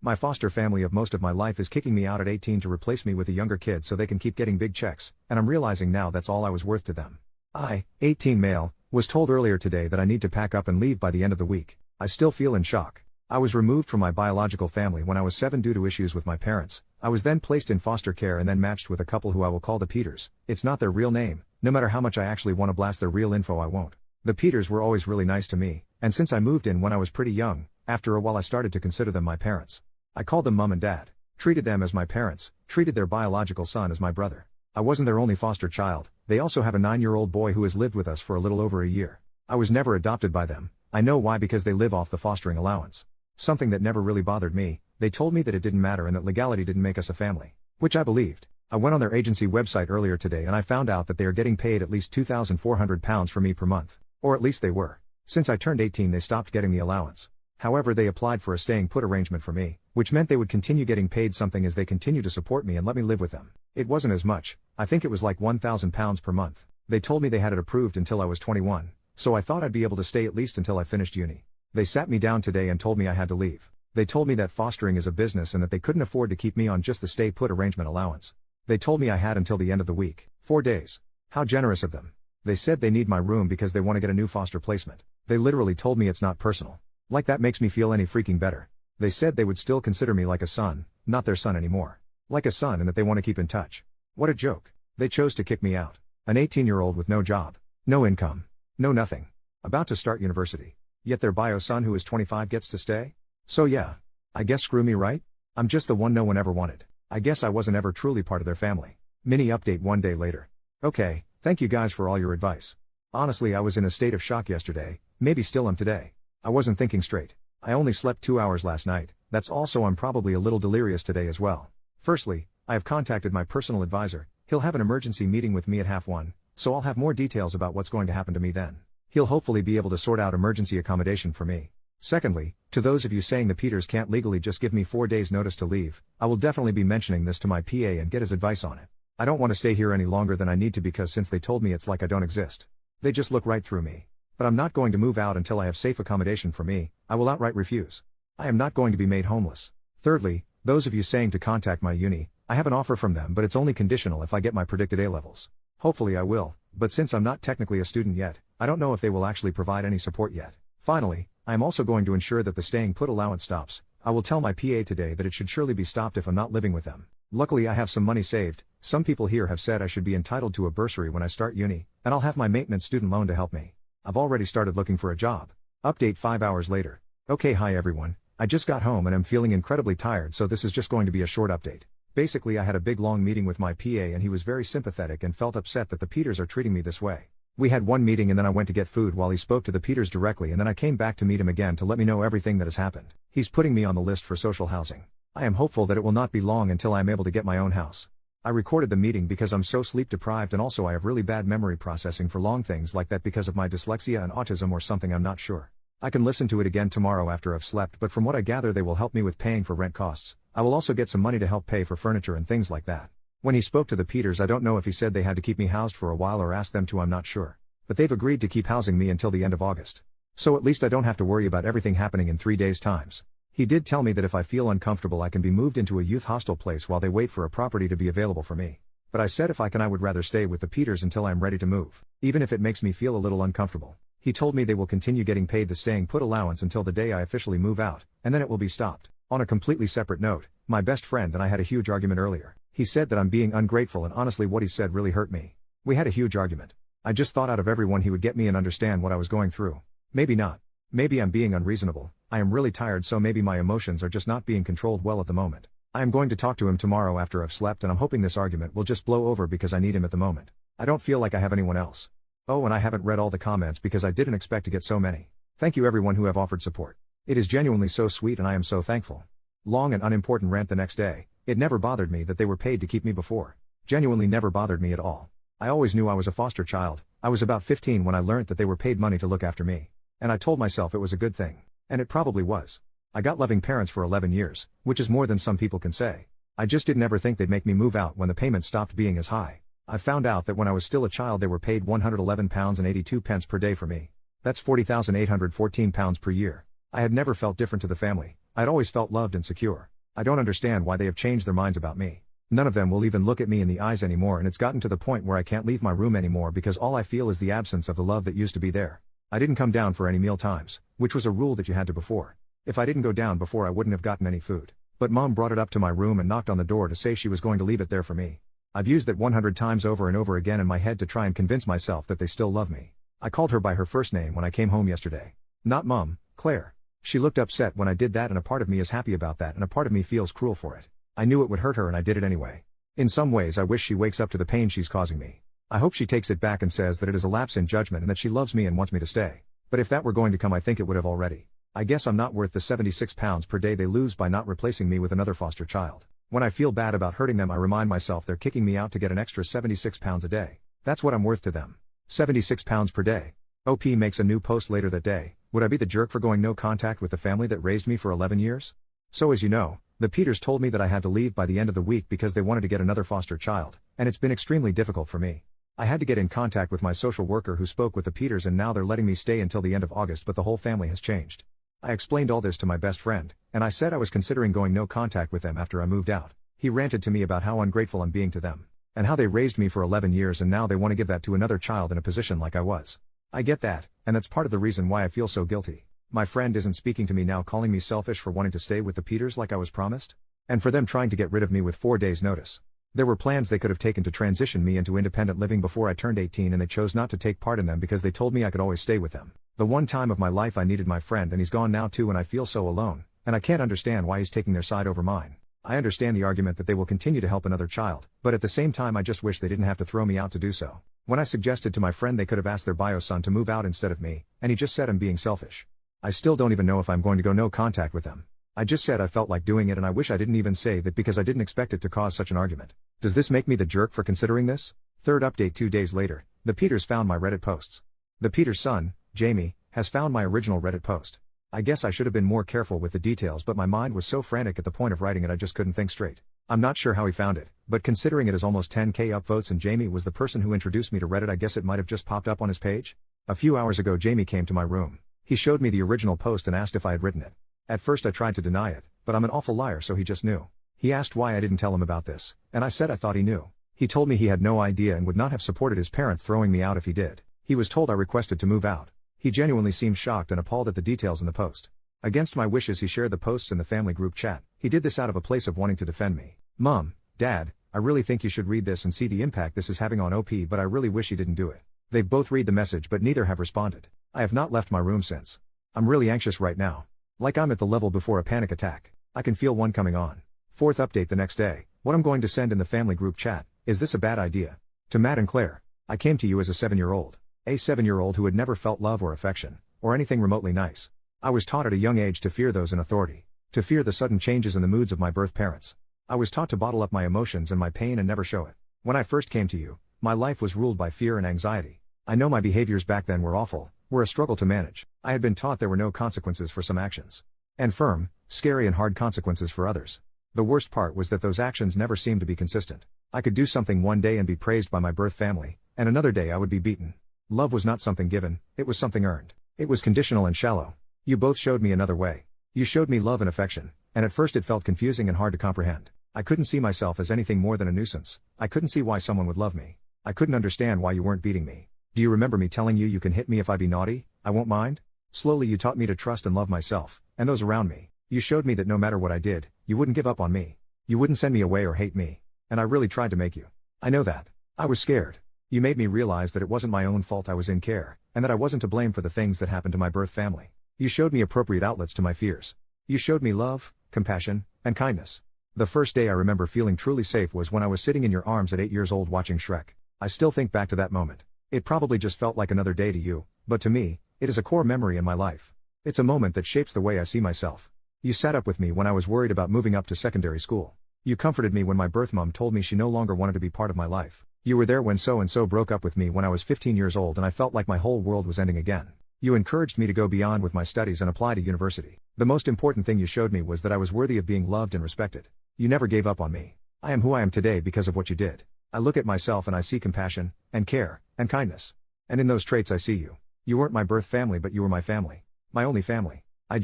My foster family of most of my life is kicking me out at 18 to replace me with a younger kid so they can keep getting big checks, and I'm realizing now that's all I was worth to them. I, 18 male, was told earlier today that I need to pack up and leave by the end of the week. I still feel in shock. I was removed from my biological family when I was 7 due to issues with my parents. I was then placed in foster care and then matched with a couple who I will call the Peters. It's not their real name. No matter how much I actually want to blast their real info, I won't. The Peters were always really nice to me, and since I moved in when I was pretty young, after a while I started to consider them my parents. I called them mom and dad, treated them as my parents, treated their biological son as my brother. I wasn't their only foster child. They also have a 9-year-old boy who has lived with us for a little over a year. I was never adopted by them. I know why, because they live off the fostering allowance. Something that never really bothered me. They told me that it didn't matter and that legality didn't make us a family. Which I believed. I went on their agency website earlier today and I found out that they are getting paid at least £2,400 for me per month. Or at least they were. Since I turned 18 they stopped getting the allowance. However, they applied for a staying put arrangement for me, which meant they would continue getting paid something as they continue to support me and let me live with them. It wasn't as much. I think it was like £1,000 per month. They told me they had it approved until I was 21, so I thought I'd be able to stay at least until I finished uni. They sat me down today and told me I had to leave. They told me that fostering is a business and that they couldn't afford to keep me on just the stay put arrangement allowance. They told me I had until the end of the week, 4 days. How generous of them. They said they need my room because they want to get a new foster placement. They literally told me it's not personal. Like that makes me feel any freaking better. They said they would still consider me like a son, not their son anymore. Like a son, and that they want to keep in touch. What a joke. They chose to kick me out. An 18-year-old with no job, no income, no nothing. About to start university. Yet their bio son who is 25 gets to stay? So yeah. I guess screw me, right? I'm just the one no one ever wanted. I guess I wasn't ever truly part of their family. Mini update 1 day later. Okay, thank you guys for all your advice. Honestly, I was in a state of shock yesterday, maybe still am today. I wasn't thinking straight. I only slept 2 hours last night. That's also I'm probably a little delirious today as well. Firstly, I have contacted my personal advisor. He'll have an emergency meeting with me at 1:30, so I'll have more details about what's going to happen to me then. He'll hopefully be able to sort out emergency accommodation for me. Secondly, to those of you saying the Peters can't legally just give me 4 days notice to leave, I will definitely be mentioning this to my PA and get his advice on it. I don't want to stay here any longer than I need to because since they told me it's like I don't exist. They just look right through me. But I'm not going to move out until I have safe accommodation for me. I will outright refuse. I am not going to be made homeless. Thirdly, those of you saying to contact my uni, I have an offer from them but it's only conditional if I get my predicted A levels. Hopefully I will, but since I'm not technically a student yet, I don't know if they will actually provide any support yet. Finally, I am also going to ensure that the staying put allowance stops. I will tell my PA today that it should surely be stopped if I'm not living with them. Luckily I have some money saved. Some people here have said I should be entitled to a bursary when I start uni, and I'll have my maintenance student loan to help me. I've already started looking for a job. Update 5 hours later. Okay, hi everyone. I just got home and I'm feeling incredibly tired, so this is just going to be a short update. Basically I had a big long meeting with my PA and he was very sympathetic and felt upset that the Peters are treating me this way. We had one meeting and then I went to get food while he spoke to the Peters directly, and then I came back to meet him again to let me know everything that has happened. He's putting me on the list for social housing. I am hopeful that it will not be long until I am able to get my own house. I recorded the meeting because I'm so sleep deprived and also I have really bad memory processing for long things like that because of my dyslexia and autism or something, I'm not sure. I can listen to it again tomorrow after I've slept, but from what I gather they will help me with paying for rent costs. I will also get some money to help pay for furniture and things like that. When he spoke to the Peters, I don't know if he said they had to keep me housed for a while or asked them to, I'm not sure. But they've agreed to keep housing me until the end of August. So at least I don't have to worry about everything happening in 3 days' times. He did tell me that if I feel uncomfortable I can be moved into a youth hostel place while they wait for a property to be available for me. But I said if I can I would rather stay with the Peters until I am ready to move, even if it makes me feel a little uncomfortable. He told me they will continue getting paid the staying put allowance until the day I officially move out, and then it will be stopped. On a completely separate note, my best friend and I had a huge argument earlier. He said that I'm being ungrateful, and honestly what he said really hurt me. We had a huge argument. I just thought out of everyone he would get me and understand what I was going through. Maybe not. Maybe I'm being unreasonable. I am really tired, so maybe my emotions are just not being controlled well at the moment. I am going to talk to him tomorrow after I've slept, and I'm hoping this argument will just blow over because I need him at the moment. I don't feel like I have anyone else. Oh, and I haven't read all the comments because I didn't expect to get so many. Thank you everyone who have offered support. It is genuinely so sweet and I am so thankful. Long and unimportant rant the next day. It never bothered me that they were paid to keep me before. Genuinely never bothered me at all. I always knew I was a foster child. I was about 15 when I learnt that they were paid money to look after me. And I told myself it was a good thing. And it probably was. I got loving parents for 11 years, which is more than some people can say. I just didn't ever think they'd make me move out when the payment stopped being as high. I found out that when I was still a child they were paid £111.82 per day for me. That's £40,814 per year. I had never felt different to the family. I'd always felt loved and secure. I don't understand why they have changed their minds about me. None of them will even look at me in the eyes anymore, and it's gotten to the point where I can't leave my room anymore because all I feel is the absence of the love that used to be there. I didn't come down for any meal times, which was a rule that you had to before. If I didn't go down before, I wouldn't have gotten any food. But Mom brought it up to my room and knocked on the door to say she was going to leave it there for me. I've used that 100 times over and over again in my head to try and convince myself that they still love me. I called her by her first name when I came home yesterday. Not Mom, Claire. She looked upset when I did that, and a part of me is happy about that and a part of me feels cruel for it. I knew it would hurt her and I did it anyway. In some ways I wish she wakes up to the pain she's causing me. I hope she takes it back and says that it is a lapse in judgment and that she loves me and wants me to stay. But if that were going to come, I think it would have already. I guess I'm not worth the 76 pounds per day they lose by not replacing me with another foster child. When I feel bad about hurting them, I remind myself they're kicking me out to get an extra 76 pounds a day. That's what I'm worth to them. 76 pounds per day. OP makes a new post later that day. Would I be the jerk for going no contact with the family that raised me for 11 years? So as you know, the Peters told me that I had to leave by the end of the week because they wanted to get another foster child, and it's been extremely difficult for me. I had to get in contact with my social worker who spoke with the Peters, and now they're letting me stay until the end of August, but the whole family has changed. I explained all this to my best friend, and I said I was considering going no contact with them after I moved out. He ranted to me about how ungrateful I'm being to them, and how they raised me for 11 years and now they want to give that to another child in a position like I was. I get that, and that's part of the reason why I feel so guilty. My friend isn't speaking to me now, calling me selfish for wanting to stay with the Peters like I was promised, and for them trying to get rid of me with 4 days' notice. There were plans they could have taken to transition me into independent living before I turned 18, and they chose not to take part in them because they told me I could always stay with them. The one time of my life I needed my friend, and he's gone now too, and I feel so alone, and I can't understand why he's taking their side over mine. I understand the argument that they will continue to help another child, but at the same time I just wish they didn't have to throw me out to do so. When I suggested to my friend they could have asked their bio son to move out instead of me, and he just said I'm being selfish. I still don't even know if I'm going to go no contact with them. I just said I felt like doing it, and I wish I didn't even say that because I didn't expect it to cause such an argument. Does this make me the jerk for considering this? Third update: 2 days later, the Peters found my Reddit posts. The Peters' son, Jamie, has found my original Reddit post. I guess I should have been more careful with the details, but my mind was so frantic at the point of writing it I just couldn't think straight. I'm not sure how he found it, but considering it is almost 10k upvotes and Jamie was the person who introduced me to Reddit, I guess it might have just popped up on his page. A few hours ago Jamie came to my room. He showed me the original post and asked if I had written it. At first I tried to deny it, but I'm an awful liar, so he just knew. He asked why I didn't tell him about this, and I said I thought he knew. He told me he had no idea and would not have supported his parents throwing me out if he did. He was told I requested to move out. He genuinely seemed shocked and appalled at the details in the post. Against my wishes he shared the posts in the family group chat. He did this out of a place of wanting to defend me. Mom, Dad, I really think you should read this and see the impact this is having on OP, but I really wish he didn't do it. They've both read the message but neither have responded. I have not left my room since. I'm really anxious right now. Like I'm at the level before a panic attack. I can feel one coming on. Fourth update: the next day. What I'm going to send in the family group chat: is this a bad idea? To Matt and Claire. I came to you as a 7-year-old. A 7-year-old who had never felt love or affection, or anything remotely nice. I was taught at a young age to fear those in authority. To fear the sudden changes in the moods of my birth parents. I was taught to bottle up my emotions and my pain and never show it. When I first came to you, my life was ruled by fear and anxiety. I know my behaviors back then were awful, were a struggle to manage. I had been taught there were no consequences for some actions. And firm, scary and hard consequences for others. The worst part was that those actions never seemed to be consistent. I could do something one day and be praised by my birth family, and another day I would be beaten. Love was not something given, it was something earned. It was conditional and shallow. You both showed me another way. You showed me love and affection, and at first it felt confusing and hard to comprehend. I couldn't see myself as anything more than a nuisance. I couldn't see why someone would love me. I couldn't understand why you weren't beating me. Do you remember me telling you can hit me if I be naughty, I won't mind? Slowly you taught me to trust and love myself, and those around me. You showed me that no matter what I did, you wouldn't give up on me. You wouldn't send me away or hate me. And I really tried to make you. I know that. I was scared. You made me realize that it wasn't my own fault I was in care, and that I wasn't to blame for the things that happened to my birth family. You showed me appropriate outlets to my fears. You showed me love, compassion, and kindness. The first day I remember feeling truly safe was when I was sitting in your arms at 8 years old watching Shrek. I still think back to that moment. It probably just felt like another day to you, but to me, it is a core memory in my life. It's a moment that shapes the way I see myself. You sat up with me when I was worried about moving up to secondary school. You comforted me when my birth mom told me she no longer wanted to be part of my life. You were there when so-and-so broke up with me when I was 15 years old and I felt like my whole world was ending again. You encouraged me to go beyond with my studies and apply to university. The most important thing you showed me was that I was worthy of being loved and respected. You never gave up on me. I am who I am today because of what you did. I look at myself and I see compassion, and care, and kindness. And in those traits I see you. You weren't my birth family, but you were my family. My only family. I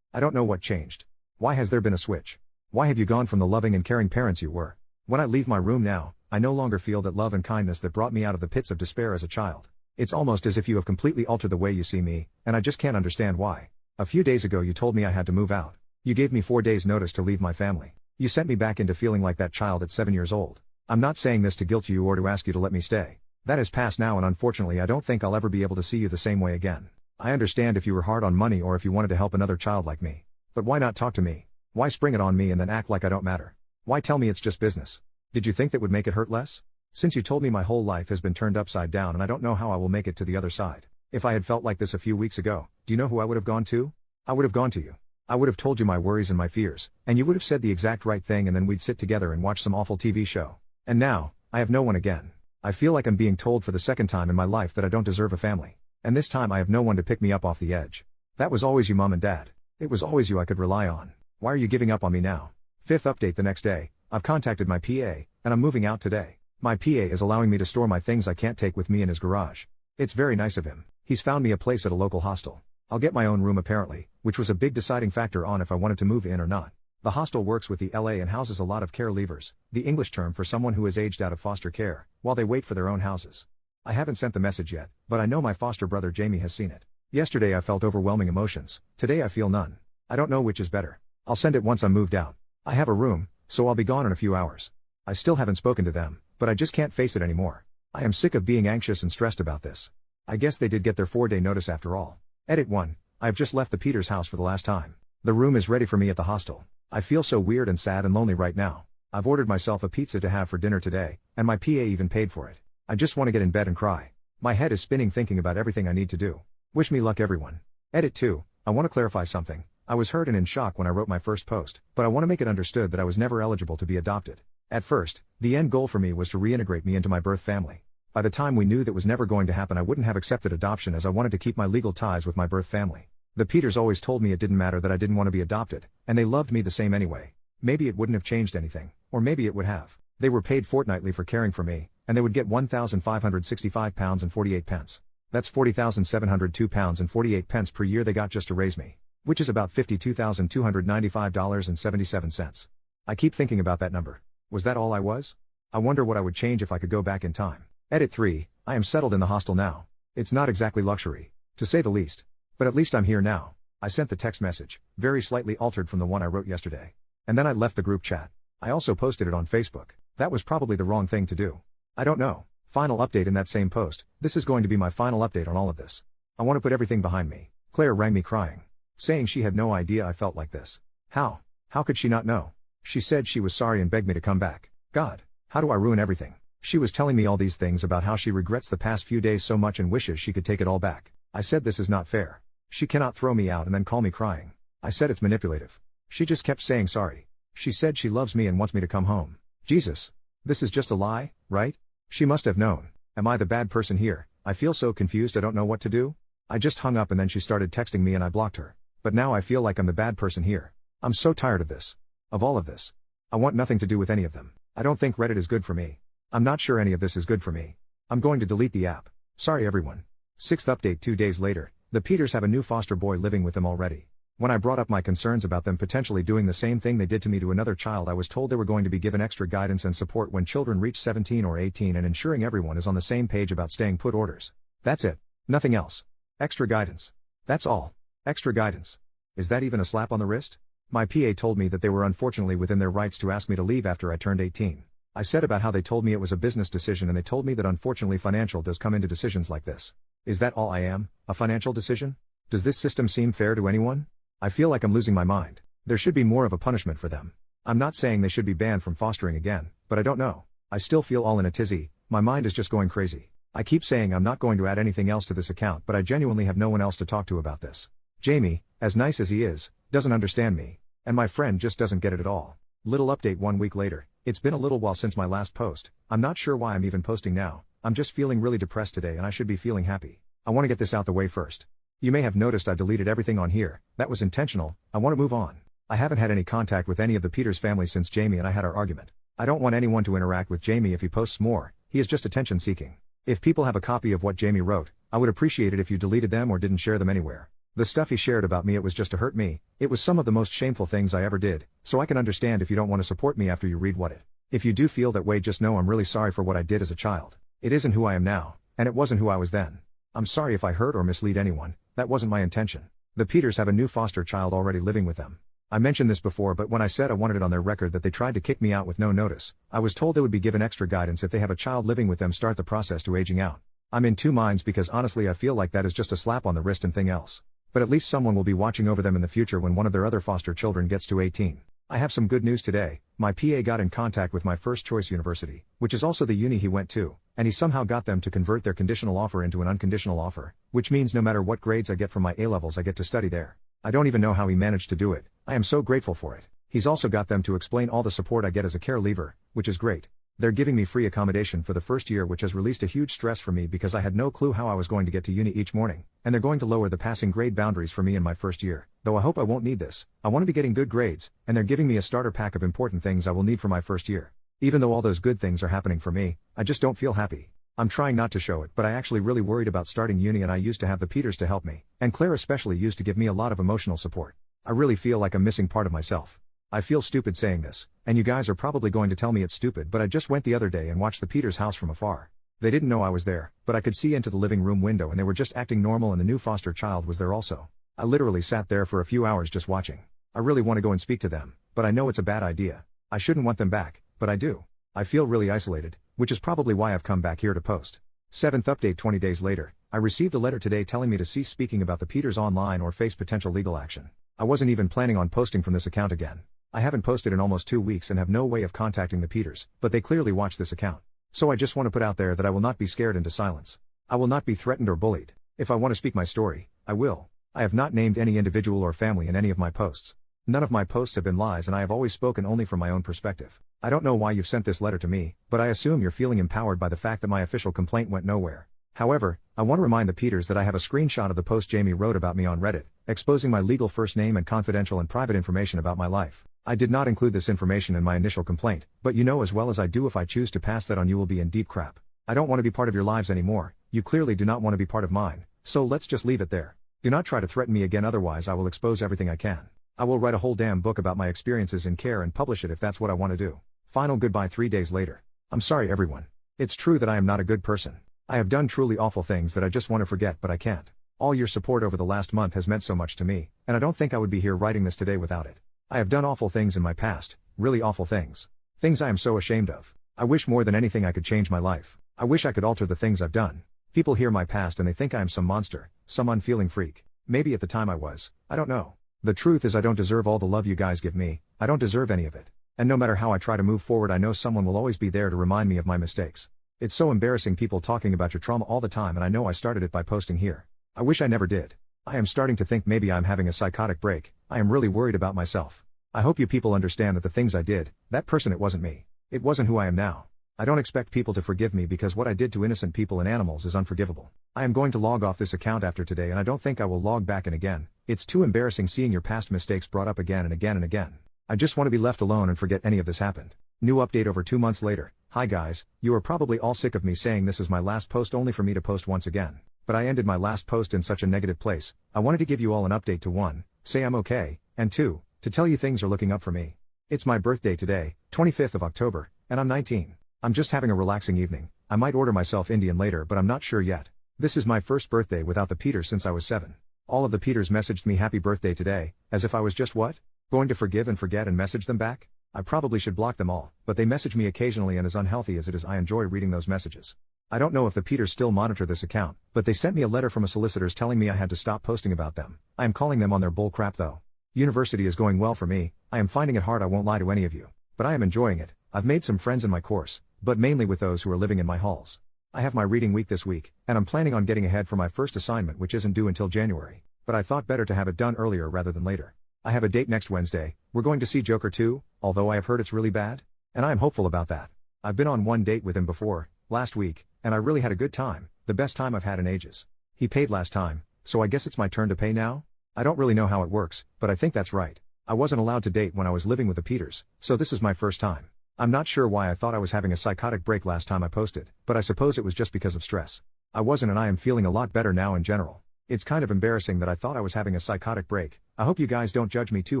don't know what changed. Why has there been a switch? Why have you gone from the loving and caring parents you were? When I leave my room now, I no longer feel that love and kindness that brought me out of the pits of despair as a child. It's almost as if you have completely altered the way you see me, and I just can't understand why. A few days ago you told me I had to move out. You gave me 4 days notice to leave my family. You sent me back into feeling like that child at 7 years old. I'm not saying this to guilt you or to ask you to let me stay. That has passed now, and unfortunately I don't think I'll ever be able to see you the same way again. I understand if you were hard on money or if you wanted to help another child like me. But why not talk to me? Why spring it on me and then act like I don't matter? Why tell me it's just business? Did you think that would make it hurt less? Since you told me my whole life has been turned upside down and I don't know how I will make it to the other side. If I had felt like this a few weeks ago, do you know who I would have gone to? I would have gone to you. I would have told you my worries and my fears, and you would have said the exact right thing, and then we'd sit together and watch some awful TV show. And now, I have no one again. I feel like I'm being told for the second time in my life that I don't deserve a family. And this time I have no one to pick me up off the edge. That was always you, Mom and Dad. It was always you I could rely on. Why are you giving up on me now? Fifth update the next day, I've contacted my PA, and I'm moving out today. My PA is allowing me to store my things I can't take with me in his garage. It's very nice of him. He's found me a place at a local hostel. I'll get my own room apparently, which was a big deciding factor on if I wanted to move in or not. The hostel works with the LA and houses a lot of care leavers, the English term for someone who has aged out of foster care, while they wait for their own houses. I haven't sent the message yet, but I know my foster brother Jamie has seen it. Yesterday I felt overwhelming emotions, today I feel none. I don't know which is better. I'll send it once I'm moved out. I have a room, so I'll be gone in a few hours. I still haven't spoken to them, but I just can't face it anymore. I am sick of being anxious and stressed about this. I guess they did get their 4-day notice after all. Edit 1. I have just left the Peters house for the last time. The room is ready for me at the hostel. I feel so weird and sad and lonely right now. I've ordered myself a pizza to have for dinner today, and my PA even paid for it. I just want to get in bed and cry. My head is spinning thinking about everything I need to do. Wish me luck, everyone. Edit 2. I want to clarify something. I was hurt and in shock when I wrote my first post, but I want to make it understood that I was never eligible to be adopted. At first, the end goal for me was to reintegrate me into my birth family. By the time we knew that was never going to happen, I wouldn't have accepted adoption as I wanted to keep my legal ties with my birth family. The Peters always told me it didn't matter that I didn't want to be adopted, and they loved me the same anyway. Maybe it wouldn't have changed anything, or maybe it would have. They were paid fortnightly for caring for me, and they would get £1,565 and 48 pence. That's £40,702 and 48 pence per year they got just to raise me, which is about $52,295 and 77 cents. I keep thinking about that number. Was that all I was? I wonder what I would change if I could go back in time. Edit 3. I am settled in the hostel now. It's not exactly luxury, to say the least. But at least I'm here now. I sent the text message, very slightly altered from the one I wrote yesterday. And then I left the group chat. I also posted it on Facebook. That was probably the wrong thing to do. I don't know. Final update in that same post. This is going to be my final update on all of this. I want to put everything behind me. Claire rang me crying, saying she had no idea I felt like this. How? How could she not know? She said she was sorry and begged me to come back. God, how do I ruin everything? She was telling me all these things about how she regrets the past few days so much and wishes she could take it all back. I said this is not fair. She cannot throw me out and then call me crying. I said it's manipulative. She just kept saying sorry. She said she loves me and wants me to come home. Jesus. This is just a lie, right? She must have known. Am I the bad person here? I feel so confused I don't know what to do. I just hung up and then she started texting me and I blocked her. But now I feel like I'm the bad person here. I'm so tired of this. Of all of this. I want nothing to do with any of them. I don't think Reddit is good for me. I'm not sure any of this is good for me. I'm going to delete the app. Sorry everyone. Sixth update 2 days later, the Peters have a new foster boy living with them already. When I brought up my concerns about them potentially doing the same thing they did to me to another child, I was told they were going to be given extra guidance and support when children reach 17 or 18 and ensuring everyone is on the same page about staying put orders. That's it. Nothing else. Extra guidance. That's all. Extra guidance. Is that even a slap on the wrist? My PA told me that they were unfortunately within their rights to ask me to leave after I turned 18. I said about how they told me it was a business decision and they told me that unfortunately financial does come into decisions like this. Is that all I am? A financial decision? Does this system seem fair to anyone? I feel like I'm losing my mind. There should be more of a punishment for them. I'm not saying they should be banned from fostering again, but I don't know. I still feel all in a tizzy, my mind is just going crazy. I keep saying I'm not going to add anything else to this account, but I genuinely have no one else to talk to about this. Jamie, as nice as he is, doesn't understand me. And my friend just doesn't get it at all. Little update 1 week later. It's been a little while since my last post. I'm not sure why I'm even posting now. I'm just feeling really depressed today and I should be feeling happy. I want to get this out the way first. You may have noticed I deleted everything on here. That was intentional. I want to move on. I haven't had any contact with any of the Peters family since Jamie and I had our argument. I don't want anyone to interact with Jamie if he posts more. He is just attention seeking. If people have a copy of what Jamie wrote, I would appreciate it if you deleted them or didn't share them anywhere. The stuff he shared about me, it was just to hurt me. It was some of the most shameful things I ever did, so I can understand if you don't want to support me after you read what it. If you do feel that way, just know I'm really sorry for what I did as a child. It isn't who I am now, and it wasn't who I was then. I'm sorry if I hurt or mislead anyone, that wasn't my intention. The Peters have a new foster child already living with them. I mentioned this before, but when I said I wanted it on their record that they tried to kick me out with no notice, I was told they would be given extra guidance if they have a child living with them start the process to aging out. I'm in two minds because honestly I feel like that is just a slap on the wrist and thing else. But at least someone will be watching over them in the future when one of their other foster children gets to 18. I have some good news today. My PA got in contact with my first choice university, which is also the uni he went to, and he somehow got them to convert their conditional offer into an unconditional offer, which means no matter what grades I get from my A-levels I get to study there. I don't even know how he managed to do it. I am so grateful for it. He's also got them to explain all the support I get as a care leaver, which is great. They're giving me free accommodation for the first year, which has released a huge stress for me because I had no clue how I was going to get to uni each morning, and they're going to lower the passing grade boundaries for me in my first year, though I hope I won't need this. I want to be getting good grades, and they're giving me a starter pack of important things I will need for my first year. Even though all those good things are happening for me, I just don't feel happy. I'm trying not to show it, but I actually really worried about starting uni, and I used to have the Peters to help me, and Claire especially used to give me a lot of emotional support. I really feel like I'm missing part of myself. I feel stupid saying this, and you guys are probably going to tell me it's stupid, but I just went the other day and watched the Peters house from afar. They didn't know I was there, but I could see into the living room window and they were just acting normal, and the new foster child was there also. I literally sat there for a few hours just watching. I really want to go and speak to them, but I know it's a bad idea. I shouldn't want them back, but I do. I feel really isolated, which is probably why I've come back here to post. 7th update 20 days later, I received a letter today telling me to cease speaking about the Peters online or face potential legal action. I wasn't even planning on posting from this account again. I haven't posted in almost 2 weeks and have no way of contacting the Peters, but they clearly watch this account. So I just want to put out there that I will not be scared into silence. I will not be threatened or bullied. If I want to speak my story, I will. I have not named any individual or family in any of my posts. None of my posts have been lies, and I have always spoken only from my own perspective. I don't know why you've sent this letter to me, but I assume you're feeling empowered by the fact that my official complaint went nowhere. However, I want to remind the Peters that I have a screenshot of the post Jamie wrote about me on Reddit, exposing my legal first name and confidential and private information about my life. I did not include this information in my initial complaint, but you know as well as I do, if I choose to pass that on, you will be in deep crap. I don't want to be part of your lives anymore. You clearly do not want to be part of mine, so let's just leave it there. Do not try to threaten me again, otherwise I will expose everything I can. I will write a whole damn book about my experiences in care and publish it if that's what I want to do. Final goodbye 3 days later. I'm sorry everyone. It's true that I am not a good person. I have done truly awful things that I just want to forget, but I can't. All your support over the last month has meant so much to me, and I don't think I would be here writing this today without it. I have done awful things in my past, really awful things. Things I am so ashamed of. I wish more than anything I could change my life. I wish I could alter the things I've done. People hear my past and they think I am some monster, some unfeeling freak. Maybe at the time I was, I don't know. The truth is I don't deserve all the love you guys give me. I don't deserve any of it. And no matter how I try to move forward, I know someone will always be there to remind me of my mistakes. It's so embarrassing people talking about your trauma all the time, and I know I started it by posting here. I wish I never did. I am starting to think maybe I'm having a psychotic break. I am really worried about myself. I hope you people understand that the things I did, that person, it wasn't me. It wasn't who I am now. I don't expect people to forgive me because what I did to innocent people and animals is unforgivable. I am going to log off this account after today, and I don't think I will log back in again. It's too embarrassing seeing your past mistakes brought up again and again and again. I just want to be left alone and forget any of this happened. New update over 2 months later. Hi guys, you are probably all sick of me saying this is my last post only for me to post once again. But I ended my last post in such a negative place. I wanted to give you all an update to 1, say I'm okay, and 2, to tell you things are looking up for me. It's my birthday today, 25th of October, and I'm 19. I'm just having a relaxing evening. I might order myself Indian later, but I'm not sure yet. This is my first birthday without the Peters since I was 7. All of the Peters messaged me happy birthday today, as if I was just what? Going to forgive and forget and message them back? I probably should block them all, but they message me occasionally, and as unhealthy as it is, I enjoy reading those messages. I don't know if the Peters still monitor this account, but they sent me a letter from a solicitor's telling me I had to stop posting about them. I am calling them on their bull crap though. University is going well for me. I am finding it hard, I won't lie to any of you. But I am enjoying it. I've made some friends in my course, but mainly with those who are living in my halls. I have my reading week this week, and I'm planning on getting ahead for my first assignment, which isn't due until January. But I thought better to have it done earlier rather than later. I have a date next Wednesday. We're going to see Joker 2, although I have heard it's really bad. And I am hopeful about that. I've been on one date with him before, last week, and I really had a good time, the best time I've had in ages. He paid last time, so I guess it's my turn to pay now? I don't really know how it works, but I think that's right. I wasn't allowed to date when I was living with the Peters, so this is my first time. I'm not sure why I thought I was having a psychotic break last time I posted, but I suppose it was just because of stress. I wasn't, and I am feeling a lot better now in general. It's kind of embarrassing that I thought I was having a psychotic break. I hope you guys don't judge me too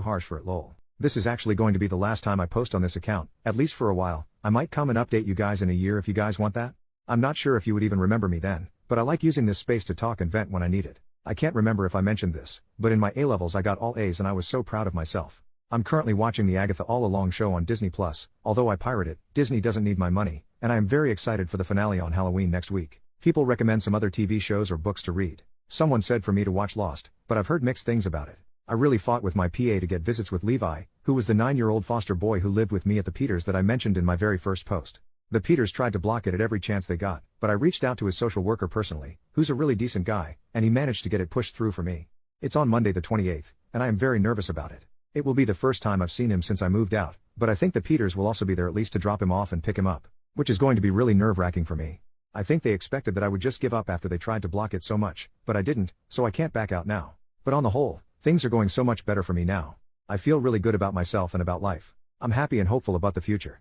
harsh for it, lol. This is actually going to be the last time I post on this account, at least for a while. I might come and update you guys in a year if you guys want that. I'm not sure if you would even remember me then, but I like using this space to talk and vent when I need it. I can't remember if I mentioned this, but in my A-levels I got all A's and I was so proud of myself. I'm currently watching the Agatha All Along show on Disney+, although I pirate it, Disney doesn't need my money, and I am very excited for the finale on Halloween next week. People recommend some other TV shows or books to read. Someone said for me to watch Lost, but I've heard mixed things about it. I really fought with my PA to get visits with Levi, who was the 9-year-old foster boy who lived with me at the Peters that I mentioned in my very first post. The Peters tried to block it at every chance they got, but I reached out to his social worker personally, who's a really decent guy, and he managed to get it pushed through for me. It's on Monday the 28th, and I am very nervous about it. It will be the first time I've seen him since I moved out, but I think the Peters will also be there at least to drop him off and pick him up, which is going to be really nerve-wracking for me. I think they expected that I would just give up after they tried to block it so much, but I didn't, so I can't back out now. But on the whole, things are going so much better for me now. I feel really good about myself and about life. I'm happy and hopeful about the future.